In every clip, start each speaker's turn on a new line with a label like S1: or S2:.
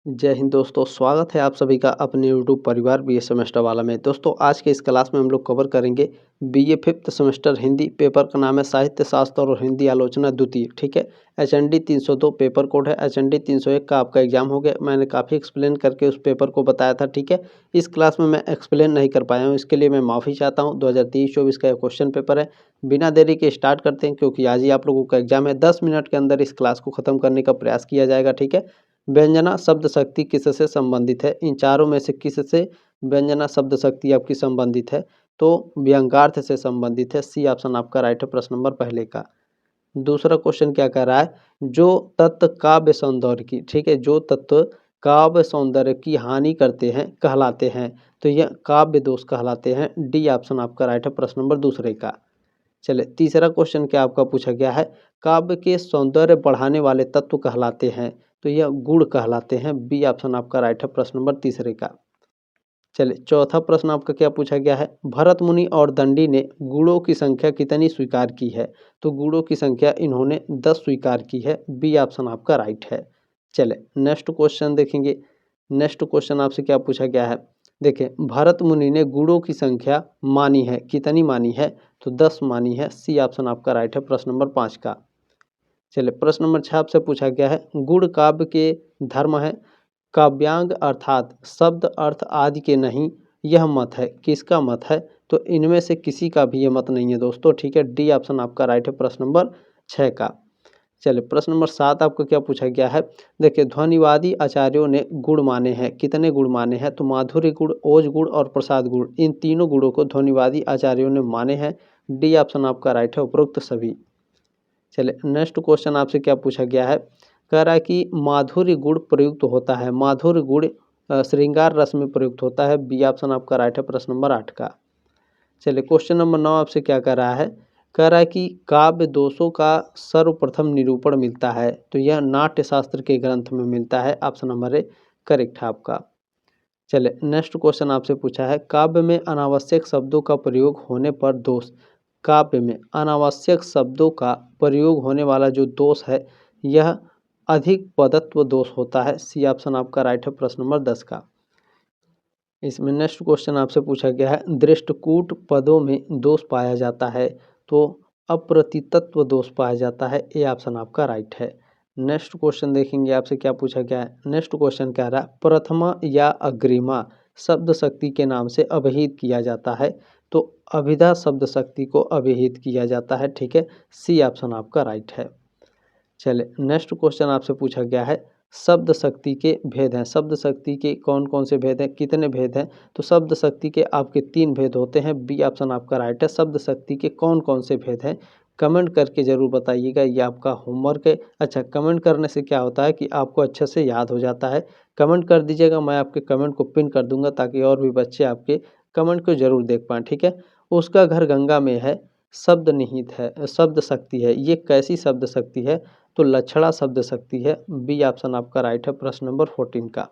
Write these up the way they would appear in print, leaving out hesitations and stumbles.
S1: जय हिंद दोस्तों, स्वागत है आप सभी का अपने यूट्यूब परिवार बीए सेमेस्टर वाला में। दोस्तों आज के इस क्लास में हम लोग कवर करेंगे BA fifth semester Hindi. Paper का नाम है साहित्य शास्त्र और हिंदी आलोचना द्वितीय। ठीक है, एचएनडी 302 पेपर कोड है। एचएनडी 301 का आपका एग्जाम हो गया। मैंने काफ़ी एक्सप्लेन करके उस पेपर को बताया था। ठीक है, इस क्लास में मैं एक्सप्लेन नहीं कर पाया हूँ, इसके लिए मैं माफ़ी चाहता हूँ। 2023-24 का क्वेश्चन पेपर है। बिना देरी के स्टार्ट करते हैं, क्योंकि आज ही आप लोगों का एग्जाम है। 10 मिनट के अंदर इस क्लास को ख़त्म करने का प्रयास किया जाएगा। ठीक है, व्यंजना शब्द शक्ति किससे संबंधित है? इन चारों में से किससे व्यंजना शब्द शक्ति आपकी संबंधित है? तो व्यंग्यार्थ से संबंधित है। सी ऑप्शन आपका राइट है प्रश्न नंबर पहले का। दूसरा क्वेश्चन क्या कह रहा है? जो तत्व काव्य सौंदर्य की, ठीक है, जो तत्व काव्य सौंदर्य की हानि करते हैं कहलाते हैं, तो यह काव्य दोष कहलाते हैं। डी ऑप्शन आपका राइट है प्रश्न नंबर दूसरे का। चले तीसरा क्वेश्चन क्या आपका पूछा गया है? काव्य के सौंदर्य बढ़ाने वाले तत्व कहलाते हैं, तो यह गुण कहलाते हैं। बी ऑप्शन आपका राइट है प्रश्न नंबर तीसरे का। चले चौथा प्रश्न आपका क्या पूछा गया है? भरत मुनि और दंडी ने गुणों की संख्या कितनी स्वीकार की है? तो गुणों की संख्या इन्होंने 10 स्वीकार की है। बी ऑप्शन आपका राइट है। चले नेक्स्ट क्वेश्चन देखेंगे। नेक्स्ट क्वेश्चन आपसे क्या पूछा गया है? देखिए, भरत मुनि ने गुणों की संख्या मानी है, कितनी मानी है? तो 10 मानी है। सी ऑप्शन आपका राइट है प्रश्न नंबर 5 का। चलिए प्रश्न नंबर 6 आपसे पूछा गया है, गुण काव्य के धर्म है, काव्यांग अर्थात शब्द अर्थ आदि के नहीं, यह मत है। किसका मत है? तो इनमें से किसी का भी ये मत नहीं है दोस्तों। ठीक है, डी ऑप्शन आपका राइट है प्रश्न नंबर 6 का। चलिए प्रश्न नंबर 7 आपको क्या पूछा गया है? देखिए, ध्वनिवादी आचार्यों ने गुण माने हैं। कितने गुण माने हैं? तो माधुर्य गुण, ओज गुण और प्रसाद गुण, इन तीनों गुणों को ध्वनिवादी आचार्यों ने माने हैं। डी ऑप्शन आपका राइट है उपरोक्त सभी। चलिए नेक्स्ट क्वेश्चन आपसे क्या पूछा गया है? कह रहा है कि माधुर्य गुण प्रयुक्त होता है, माधुर्य गुण श्रृंगार रस में प्रयुक्त होता है। बी ऑप्शन आपका राइट है प्रश्न नंबर 8 का। चलिए क्वेश्चन नंबर 9 आपसे क्या कह रहा है? कह रहा है कि काव्य दोषों का सर्वप्रथम निरूपण मिलता है, तो यह नाट्य शास्त्र के ग्रंथ में मिलता है। ऑप्शन नंबर ए करेक्ट है आपका। चलिए नेक्स्ट क्वेश्चन आपसे पूछा है, काव्य में अनावश्यक शब्दों का प्रयोग होने पर दोष। काव्य में अनावश्यक शब्दों का प्रयोग होने वाला जो दोष है, यह अधिक पदत्व दोष होता है। सी ऑप्शन आपका राइट है प्रश्न नंबर 10 का। इसमें नेक्स्ट क्वेश्चन आपसे पूछा गया है, दृष्टकूट पदों में दोष पाया जाता है, तो अप्रतितत्व दोष पाया जाता है। ए ऑप्शन आपका राइट है। नेक्स्ट क्वेश्चन देखेंगे आपसे क्या पूछा गया है। नेक्स्ट क्वेश्चन कह रहा है, प्रथमा या अग्रिमा शब्द शक्ति के नाम से अभिहित किया जाता है, तो अभिधा शब्द शक्ति को अभिहित किया जाता है। ठीक है, सी ऑप्शन आपका राइट है। चले नेक्स्ट क्वेश्चन आपसे पूछा गया है, शब्द शक्ति के भेद हैं। शब्द शक्ति के कौन कौन से भेद हैं, कितने भेद हैं? तो शब्द शक्ति के आपके 3 भेद होते हैं। बी ऑप्शन आपका राइट है। शब्द शक्ति के कौन कौन से भेद हैं? कमेंट करके ज़रूर बताइएगा, ये आपका होमवर्क है। अच्छा, कमेंट करने से क्या होता है कि आपको अच्छे से याद हो जाता है। कमेंट कर दीजिएगा, मैं आपके कमेंट को पिन कर दूंगा ताकि और भी बच्चे आपके कमेंट को ज़रूर देख पाएँ। ठीक है, उसका घर गंगा में है, शब्द निहित है, शब्द शक्ति है, ये कैसी शब्द शक्ति है? तो लक्षणा शब्द शक्ति है। बी ऑप्शन आपका राइट है प्रश्न नंबर 14 का।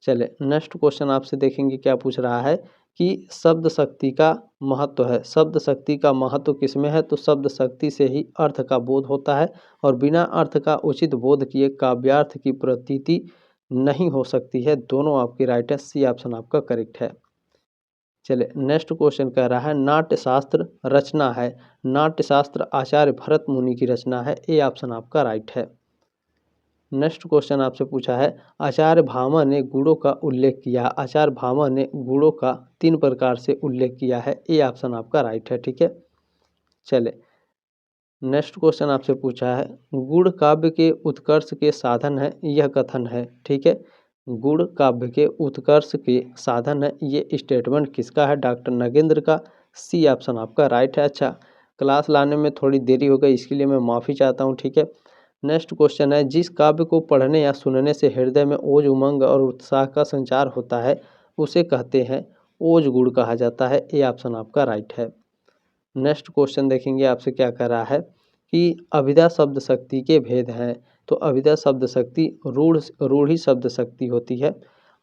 S1: चले नेक्स्ट क्वेश्चन आपसे देखेंगे क्या पूछ रहा है कि शब्द शक्ति का महत्व है। शब्द शक्ति का महत्व किसमें है? तो शब्द शक्ति से ही अर्थ का बोध होता है, और बिना अर्थ का उचित बोध किए काव्यार्थ की प्रतीति नहीं हो सकती है। दोनों आपकी राइट है। सी ऑप्शन आपका करेक्ट है। चलिए नेक्स्ट क्वेश्चन कह रहा है, नाट्यशास्त्र रचना है। नाट्यशास्त्र आचार्य भरत मुनि की रचना है। ए ऑप्शन आपका राइट है। नेक्स्ट क्वेश्चन आपसे पूछा है, आचार्य भामा ने गुणों का उल्लेख किया। आचार्य भामा ने गुणों का 3 प्रकार से उल्लेख किया है। ए ऑप्शन आपका राइट है। ठीक है, चले नेक्स्ट क्वेश्चन आपसे पूछा है, गुण काव्य के उत्कर्ष के साधन है, यह कथन है। ठीक है, गुण काव्य के उत्कर्ष के साधन है, ये स्टेटमेंट किसका है? डॉक्टर नगेंद्र का। सी ऑप्शन आपका राइट है। अच्छा, क्लास लाने में थोड़ी देरी हो गई, इसके लिए मैं माफ़ी चाहता हूँ। ठीक है, नेक्स्ट क्वेश्चन है, जिस काव्य को पढ़ने या सुनने से हृदय में ओज, उमंग और उत्साह का संचार होता है, उसे कहते हैं ओज गुण कहा जाता है। ए ऑप्शन आपका राइट है। नेक्स्ट क्वेश्चन देखेंगे आपसे क्या कह रहा है कि अभिधा शब्द शक्ति के भेद हैं। तो अभिधा शब्द शक्ति रूढ़ी शब्द शक्ति होती है,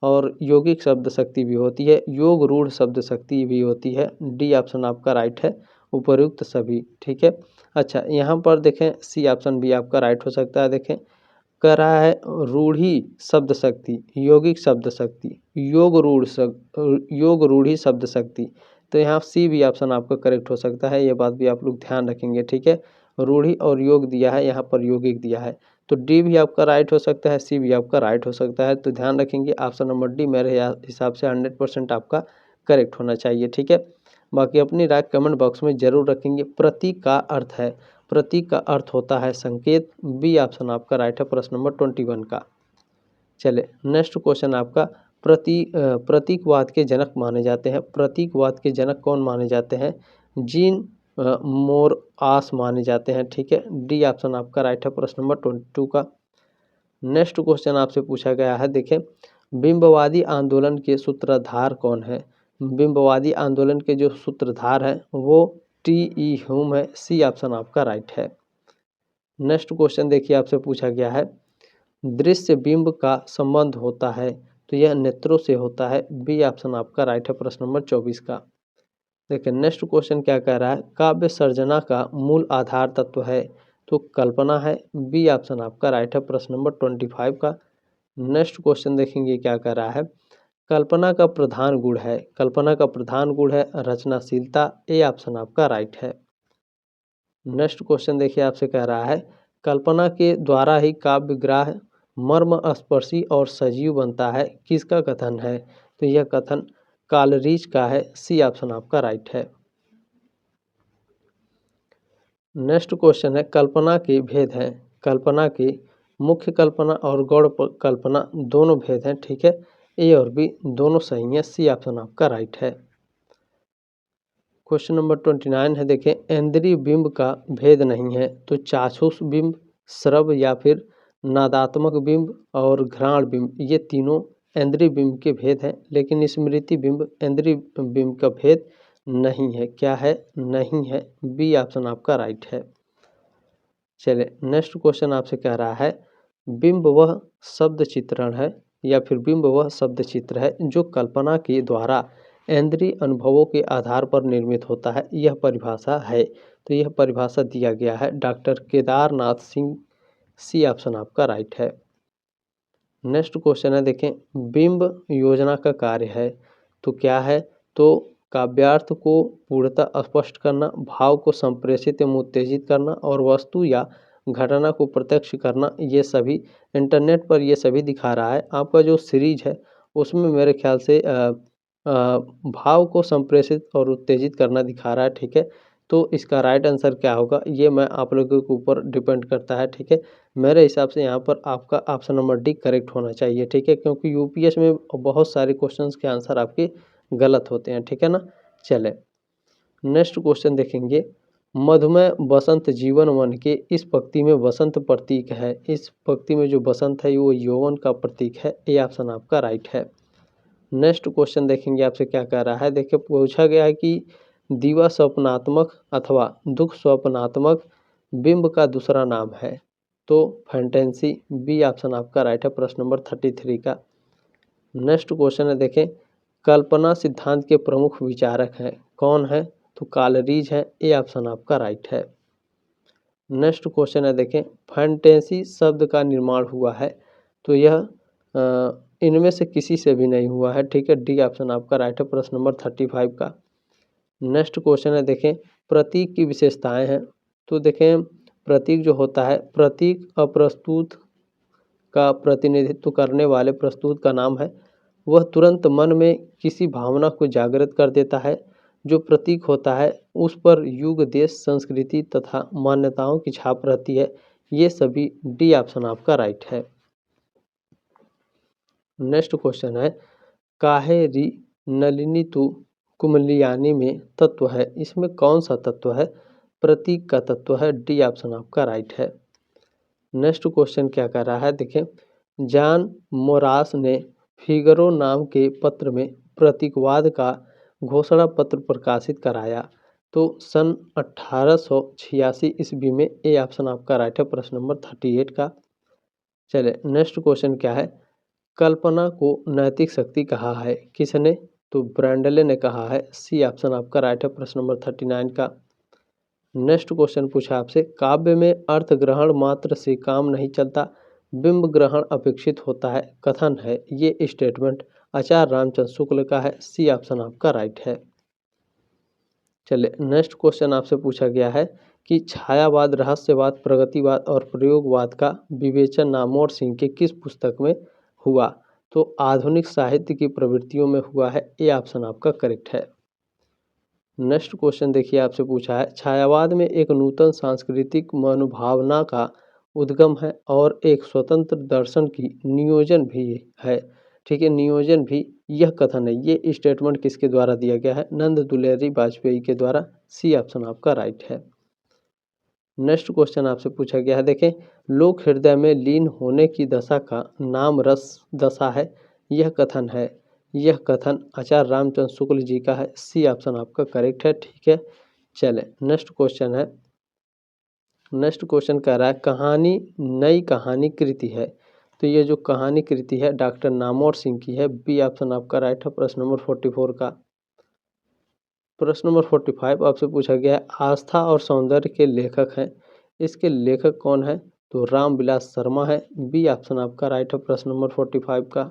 S1: और यौगिक शब्द शक्ति भी होती है, योग रूढ़ शब्द शक्ति भी होती है। डी ऑप्शन आपका राइट है, उपर्युक्त सभी। ठीक है, अच्छा यहाँ पर देखें, सी ऑप्शन भी आपका राइट हो सकता है। देखें, कह रहा है रूढ़ी शब्द शक्ति, यौगिक शब्द शक्ति, योग रूढ़ी शब्द शक्ति। तो यहाँ सी भी ऑप्शन आपका करेक्ट हो सकता है, ये बात भी आप लोग ध्यान रखेंगे, ठीक है। रूढ़ी और योग दिया है, यहाँ पर यौगिक दिया है, तो डी भी आपका राइट हो सकता है, सी भी आपका राइट हो सकता है। तो ध्यान रखेंगे ऑप्शन नंबर डी मेरे हिसाब से 100% आपका करेक्ट होना चाहिए, ठीक है। बाकी अपनी राय कमेंट बॉक्स में जरूर रखेंगे। प्रतीक का अर्थ है, प्रतीक का अर्थ होता है संकेत, बी ऑप्शन आपका राइट है प्रश्न नंबर 21 का। चले नेक्स्ट क्वेश्चन आपका, प्रतीकवाद के जनक माने जाते हैं। प्रतीकवाद के जनक कौन माने जाते हैं? जीन मोरआस माने जाते हैं, ठीक है। डी ऑप्शन आपका राइट है प्रश्न नंबर 22 का। नेक्स्ट क्वेश्चन आपसे पूछा गया है, देखें बिंबवादी आंदोलन के सूत्रधार कौन है? बिंबवादी आंदोलन के जो सूत्रधार है वो टी.ई. ह्यूम है, सी ऑप्शन आपका राइट है। नेक्स्ट क्वेश्चन देखिए आपसे पूछा गया है, दृश्य बिंब का संबंध होता है, तो यह नेत्रों से होता है, बी ऑप्शन आपका राइट है प्रश्न नंबर 24 का। देखिए नेक्स्ट क्वेश्चन क्या कह रहा है, काव्य सर्जना का मूल आधार तत्व है, तो कल्पना है, बी ऑप्शन आपका राइट है प्रश्न नंबर 25 का। नेक्स्ट क्वेश्चन देखेंगे क्या कह रहा है, कल्पना का प्रधान गुण है, कल्पना का प्रधान गुण है रचनाशीलता, ए ऑप्शन आपका राइट है। नेक्स्ट क्वेश्चन देखिए आपसे कह रहा है, कल्पना के द्वारा ही काव्य ग्राह्य मर्म स्पर्शी और सजीव बनता है, किसका कथन है? तो यह कथन कालरीज का है, सी ऑप्शन आपका राइट है। नेक्स्ट क्वेश्चन है, कल्पना के भेद हैं, कल्पना के मुख्य कल्पना और गौण कल्पना दोनों भेद हैं, ठीक है। ए और बी दोनों सही है, सी ऑप्शन आपका राइट है। क्वेश्चन नंबर 29 है, देखें इंद्रिय बिंब का भेद नहीं है, तो चाक्षुष बिंब, श्रव या फिर नादात्मक बिंब और घ्राण बिंब, ये तीनों इंद्रिय बिंब के भेद हैं, लेकिन स्मृति बिंब इंद्रिय बिंब का भेद नहीं है। क्या है? नहीं है, बी ऑप्शन आपका राइट है। चलिए नेक्स्ट क्वेश्चन आपसे कह रहा है, बिंब वह शब्द चित्रण है या फिर बिंब वह शब्द चित्र है जो कल्पना के द्वारा इंद्रिय अनुभवों के आधार पर निर्मित होता है, यह परिभाषा है। तो यह परिभाषा दिया गया है doctor Kedarnath Singh, C option आपका राइट है। नेक्स्ट क्वेश्चन है, देखें बिंब योजना का कार्य है, तो क्या है? तो काव्यार्थ को पूर्णतः स्पष्ट करना, भाव को संप्रेषित एवं उत्तेजित करना और वस्तु या घटना को प्रत्यक्ष करना, ये सभी इंटरनेट पर ये सभी दिखा रहा है। आपका जो सीरीज है उसमें मेरे ख्याल से भाव को संप्रेषित और उत्तेजित करना दिखा रहा है, ठीक है। तो इसका राइट आंसर क्या होगा, ये मैं आप लोगों के ऊपर डिपेंड करता है, ठीक है। मेरे हिसाब से यहाँ पर आपका ऑप्शन नंबर डी करेक्ट होना चाहिए, ठीक है, क्योंकि यूपीएस में बहुत सारे क्वेश्चंस के आंसर आपके गलत होते हैं, ठीक है ना। चले नेक्स्ट क्वेश्चन देखेंगे, मधुमेह बसंत जीवन मन के इस पंक्ति में बसंत प्रतीक है, इस पंक्ति में जो बसंत है वो यौवन का प्रतीक है, ये ऑप्शन आपका राइट है। नेक्स्ट क्वेश्चन देखेंगे आपसे क्या कह रहा है, देखिए पूछा गया है कि दीवा स्वप्नात्मक अथवा दुख स्वप्नात्मक बिंब का दूसरा नाम है, तो फैंटेसी, बी ऑप्शन आपका राइट है प्रश्न नंबर 33 का। नेक्स्ट क्वेश्चन है, देखें कल्पना सिद्धांत के प्रमुख विचारक हैं, कौन है? तो कालरीज है, ए ऑप्शन आपका राइट है। नेक्स्ट क्वेश्चन है, देखें फैंटेसी शब्द का निर्माण हुआ है, तो यह इनमें से किसी से भी नहीं हुआ है, ठीक है। डी ऑप्शन आपका राइट है प्रश्न नंबर 35 का। नेक्स्ट क्वेश्चन है, देखें प्रतीक की विशेषताएं हैं, तो देखें प्रतीक जो होता है, प्रतीक अप्रस्तुत का प्रतिनिधित्व करने वाले प्रस्तुत का नाम है, वह तुरंत मन में किसी भावना को जागृत कर देता है। जो प्रतीक होता है उस पर युग, देश, संस्कृति तथा मान्यताओं की छाप रहती है, ये सभी डी ऑप्शन आपका राइट है। नेक्स्ट क्वेश्चन है, काहे री नलिनी तु कुमलियानी में तत्व है, इसमें कौन सा तत्व है? प्रतीक का तत्व है, डी ऑप्शन आपका राइट है। नेक्स्ट क्वेश्चन क्या कर रहा है, देखें जॉन मोरास ने फिगरो नाम के पत्र में प्रतीकवाद का घोषणा पत्र प्रकाशित कराया, तो सन 1886 ईस्वी में, ए ऑप्शन आपका राइट है प्रश्न नंबर 38 का। चले नेक्स्ट क्वेश्चन क्या है, कल्पना को नैतिक शक्ति कहा है, किसने? तो ब्रैंडले ने कहा है, सी ऑप्शन आपका राइट है प्रश्न नंबर 39 का। नेक्स्ट क्वेश्चन पूछा आपसे, काव्य में अर्थ ग्रहण मात्र से काम नहीं चलता, बिंब ग्रहण अपेक्षित होता है कथन है। ये स्टेटमेंट आचार्य रामचंद्र शुक्ल का है। सी ऑप्शन आपका राइट है। चलिए नेक्स्ट क्वेश्चन आपसे पूछा गया है कि छायावाद, रहस्यवाद, प्रगतिवाद और प्रयोगवाद का विवेचन नामवर सिंह के किस पुस्तक में हुआ? तो आधुनिक साहित्य की प्रवृत्तियों में हुआ है। ए ऑप्शन आपका करेक्ट है। नेक्स्ट क्वेश्चन देखिए आपसे पूछा है, छायावाद में एक नूतन सांस्कृतिक मनोभावना का उद्गम है और एक स्वतंत्र दर्शन की नियोजन भी है। ठीक है, नियोजन भी यह कथन है। ये स्टेटमेंट किसके द्वारा दिया गया है? नंद दुलेरी वाजपेयी के द्वारा। सी ऑप्शन आपका राइट है। नेक्स्ट क्वेश्चन आपसे पूछा गया है, देखें, लोक हृदय में लीन होने की दशा का नाम रस दशा है। यह कथन है। यह कथन आचार्य रामचंद्र शुक्ल जी का है। सी ऑप्शन आपका करेक्ट है। ठीक है, चले नेक्स्ट क्वेश्चन है। नेक्स्ट क्वेश्चन कह रहा है कहानी नई कहानी कृति है। तो ये जो कहानी कृति है डॉक्टर नामवर सिंह की है। बी ऑप्शन आपका राइट है प्रश्न नंबर 44 का। प्रश्न नंबर 45 आपसे पूछा गया है, आस्था और सौंदर्य के लेखक हैं। इसके लेखक कौन है? तो रामविलास शर्मा है। बी ऑप्शन आपका राइट है प्रश्न नंबर 45 का।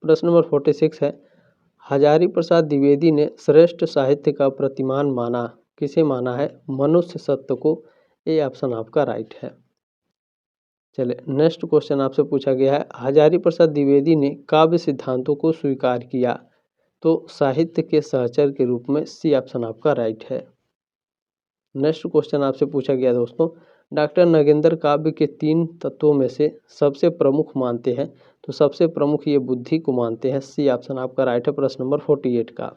S1: प्रश्न नंबर 46 है, हजारी प्रसाद द्विवेदी ने श्रेष्ठ साहित्य का प्रतिमान माना। किसे माना है? मनुष्य सत्व को। ए ऑप्शन आपका राइट है। चलिए नेक्स्ट क्वेश्चन आपसे पूछा गया है, हजारी प्रसाद द्विवेदी ने काव्य सिद्धांतों को स्वीकार किया। तो साहित्य के सहचर के रूप में। सी ऑप्शन आपका राइट है। नेक्स्ट क्वेश्चन आपसे पूछा गया दोस्तों, डॉक्टर नगेंद्र काव्य के 3 तत्वों में से सबसे प्रमुख मानते हैं। तो सबसे प्रमुख ये बुद्धि को मानते हैं। सी ऑप्शन आपका राइट है प्रश्न नंबर 48 का।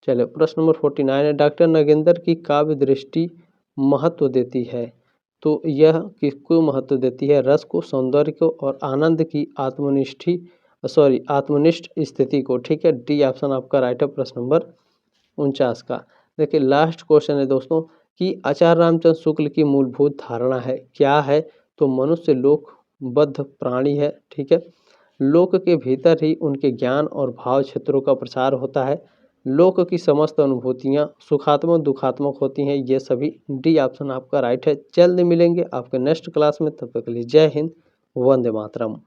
S1: चलिए प्रश्न नंबर 49 है, डॉक्टर नगेंद्र की काव्य दृष्टि महत्व देती है। तो यह किसको महत्व देती है? रस को, सौंदर्य को और आनंद की आत्मनिष्ठ स्थिति को। ठीक है, डी ऑप्शन आपका राइट है प्रश्न नंबर 49 का। देखिए लास्ट क्वेश्चन है दोस्तों कि आचार्य रामचंद्र शुक्ल की मूलभूत धारणा है क्या है? तो मनुष्य लोकबद्ध प्राणी है। ठीक है, लोक के भीतर ही उनके ज्ञान और भाव क्षेत्रों का प्रसार होता है। लोक की समस्त अनुभूतियाँ सुखात्मक दुखात्मक होती हैं। ये सभी। डी ऑप्शन आपका राइट है। जल्द मिलेंगे आपके नेक्स्ट क्लास में, तब तक के लिए जय हिंद, वंदे मातरम।